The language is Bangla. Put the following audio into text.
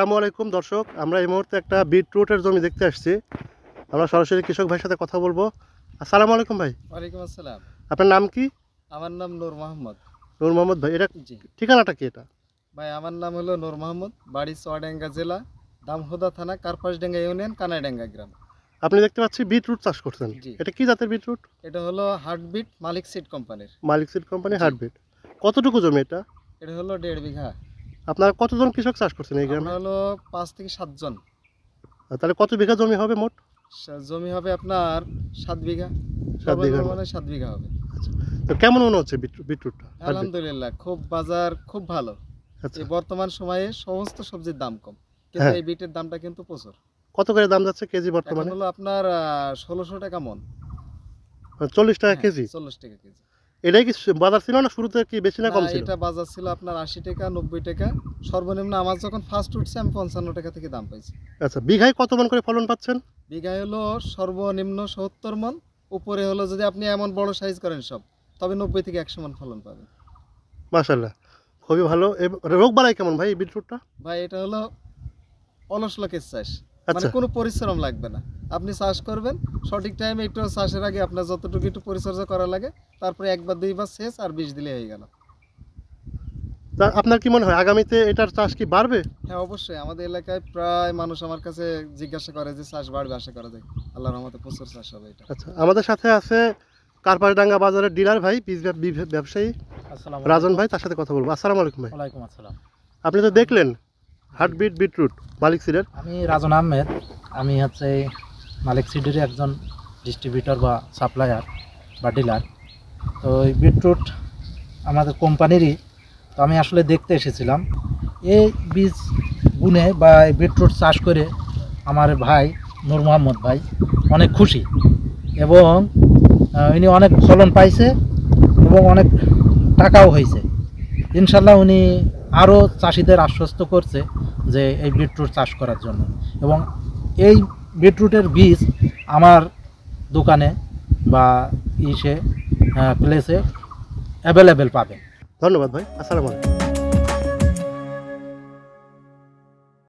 আসসালামু আলাইকুম দর্শক, আমরা এই মুহূর্তে একটা বিটরুটের জমি দেখতে আসছি। আমরা সরাসরি কৃষক ভাইয়ের সাথে কথা বলবো। আসসালামু আলাইকুম ভাই। ওয়ালাইকুম আসসালাম। আপনার নাম কি? আমার নাম নূর মোহাম্মদ। নূর মোহাম্মদ ভাই, এটা জি ঠিকানাটা কি এটা? ভাই, আমার নাম হলো নূর মোহাম্মদ, বাড়ি চুয়াডাঙ্গা জেলা, দামোহদা থানা, কার্পাসডাঙ্গা ইউনিয়ন, কানাইডাঙ্গা গ্রাম। আপনি দেখতে পাচ্ছি বিটরুট চাষ করছেন। জি, এটা কি জাতের বিটরুট? এটা হলো হার্টবিট মালিক সিড কোম্পানির। মালিক সিড কোম্পানি জি। হার্টবিট। কতটুকু জমি এটা? এটা হলো 1.5 বিঘা। আপনারা কতজন কৃষক চাষ করছেন এই আমরা গ্রামে? হলো 5 থেকে 7 জন। তাহলে কত বিঘা জমি হবে মোট? জমি হবে আপনার 7 বিঘা। 7 বিঘার মানে 7 বিঘা হবে। আচ্ছা, তো কেমন মনে হচ্ছে বিটরুটটা? আলহামদুলিল্লাহ, খুব বাজার খুব ভালো। আচ্ছা, এই বর্তমান সময়ে সমস্ত সবজির দাম কম, কিন্তু হ্যাঁ। এই বিটের দামটা কিন্তু প্রচুর। কত করে দাম যাচ্ছে কেজি এখন বর্তমানে? হলো আপনার 1600 টাকা মন। 40 টাকা হ্যাঁ, কেজি। 40 টাকা কেজি। এটাই কি বাজার ছিল না শুরুতে, কি বেশি না কম না, ছিল? এটা বাজার ছিল আপনার 80 টাকা 90 টাকা সর্বনিম্ন। আমার যখন ফার্স্ট উঠছে আমি 55 টাকা থেকে দাম পাইছি। আচ্ছা, বিঘায় কত মন করে ফলন পাচ্ছেন? বিঘায় হলো সর্বনিম্ন 70 মন, উপরে হলো যদি আপনি এমন বড় সাইজ করেন সব, তবে 90 থেকে 100 মন ফলন পাবেন। মাশাআল্লাহ, খুবই ভালো। রোগ বালাই কেমন ভাই এই বিটরুটটা? ভাই, এটা হলো অলস লোকের চাষ, মানে আচ্ছা, কোনো পরিশ্রম লাগবে না। আপনি চাষ করবেন সঠিক টাইমে, একটু চাষের আগে আপনার যতটুকু একটু পরিচর্যা করা লাগে, তারপরে একবার দুইবার সেচ আর বিষ দিলে হয়ে গেল। তা আপনার কি মনে হয় আগামীতে এটার চাষ কি বাড়বে? হ্যাঁ, অবশ্যই। আমাদের এলাকায় প্রায় মানুষ আমার কাছে জিজ্ঞাসা করে যে চাষ বাড়বে, আশা করা যায় আল্লাহর রহমতে প্রচুর চাষ হবে এটা। আচ্ছা, আমাদের সাথে আছে কার্পাসডাঙ্গা বাজারের ডিলার ভাই, বীজ ব্যবসায়ী আসসালামু রাজন ভাই, তার সাথে কথা বলবো। আসসালামু আলাইকুম ভাই। ওয়ালাইকুম আসসালাম। আপনি তো দেখলেন হার্টবিট বিটরুট মালিক সিডের। আমি রাজন আহমেদ। আমি হচ্ছে মালিক সিডের একজন ডিস্ট্রিবিউটর বা সাপ্লায়ার বা ডিলার। তো এই বিটরুট আমাদের কোম্পানিরই। তো আমি আসলে দেখতে এসেছিলাম এই বীজ বুনে বা এই বিটরুট চাষ করে আমার ভাই নূর মোহাম্মদ ভাই অনেক খুশি, এবং উনি অনেক ফলন পাইছে এবং অনেক টাকাও হয়েছে। ইনশাল্লাহ উনি আরও চাষিদের আশ্বস্ত করছে যে এই বিটরুট চাষ করার জন্য, এবং এই বিটরুটের বীজ আমার দোকানে বা প্লেসে অ্যাভেলেবেল পাবেন। ধন্যবাদ ভাই, আসসালামু আলাইকুম।